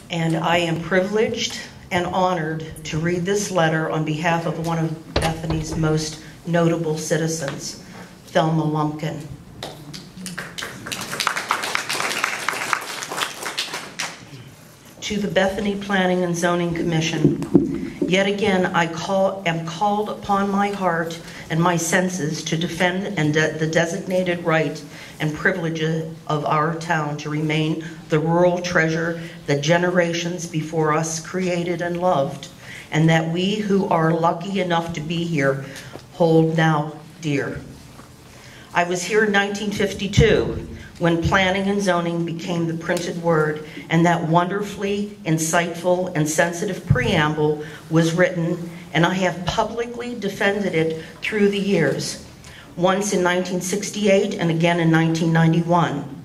And I am privileged and honored to read this letter on behalf of one of Bethany's most notable citizens, Thelma Lumpkin. To the Bethany Planning and Zoning Commission, yet again I am called upon my heart and my senses to defend the designated right and privilege of our town to remain the rural treasure that generations before us created and loved, and that we who are lucky enough to be here hold now dear. I was here in 1952 when planning and zoning became the printed word, and that wonderfully insightful and sensitive preamble was written, and I have publicly defended it through the years, once in 1968 and again in 1991.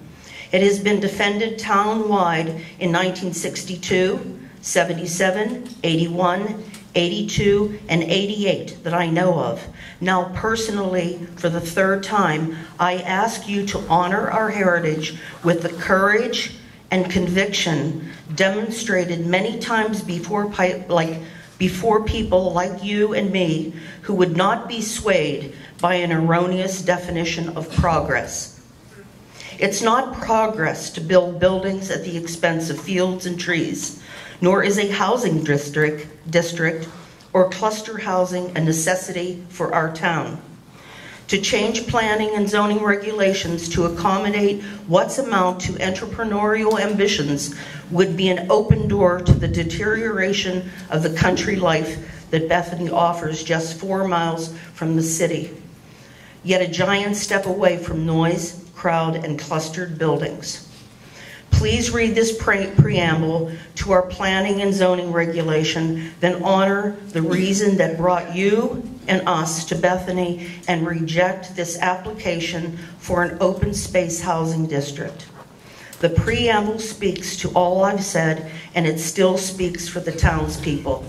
It has been defended town-wide in 1962, 77, 81, 82, and 88 that I know of. Now, personally, for the third time, I ask you to honor our heritage with the courage and conviction demonstrated many times before people like you and me who would not be swayed by an erroneous definition of progress. It's not progress to build buildings at the expense of fields and trees, nor is a housing district or cluster housing a necessity for our town. To change planning and zoning regulations to accommodate what's amount to entrepreneurial ambitions would be an open door to the deterioration of the country life that Bethany offers just 4 miles from the city, yet a giant step away from noise, crowd, and clustered buildings. Please read this preamble to our planning and zoning regulation, then honor the reason that brought you and us to Bethany and reject this application for an open space housing district. The preamble speaks to all I've said, and it still speaks for the townspeople.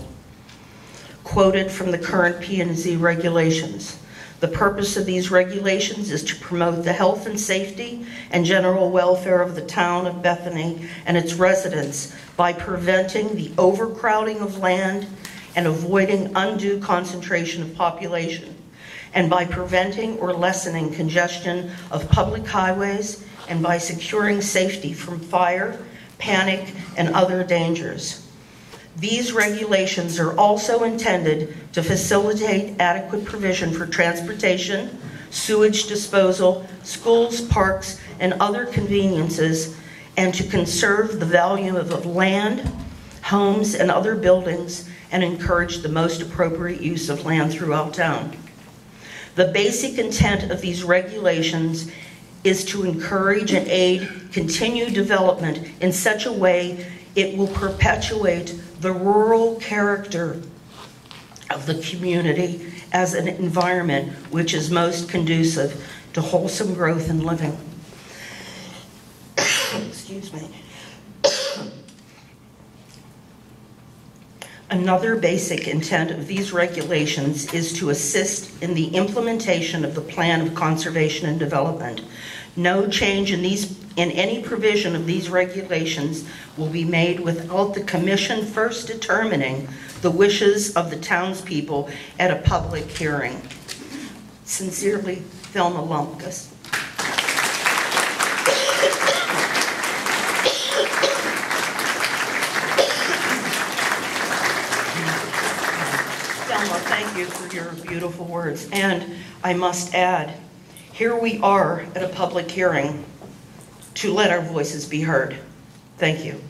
Quoted from the current P&Z regulations. The purpose of these regulations is to promote the health and safety and general welfare of the town of Bethany and its residents by preventing the overcrowding of land and avoiding undue concentration of population, and by preventing or lessening congestion of public highways, and by securing safety from fire, panic, and other dangers. These regulations are also intended to facilitate adequate provision for transportation, sewage disposal, schools, parks, and other conveniences, and to conserve the value of land, homes, and other buildings, and encourage the most appropriate use of land throughout town. The basic intent of these regulations is to encourage and aid continued development in such a way it will perpetuate the rural character of the community as an environment which is most conducive to wholesome growth and living. Excuse me. Another basic intent of these regulations is to assist in the implementation of the plan of conservation and development. No change in any provision of these regulations will be made without the Commission first determining the wishes of the townspeople at a public hearing. Sincerely, Thelma Lumpkin. Thelma, thank you for your beautiful words. And I must add, here we are at a public hearing to let our voices be heard. Thank you.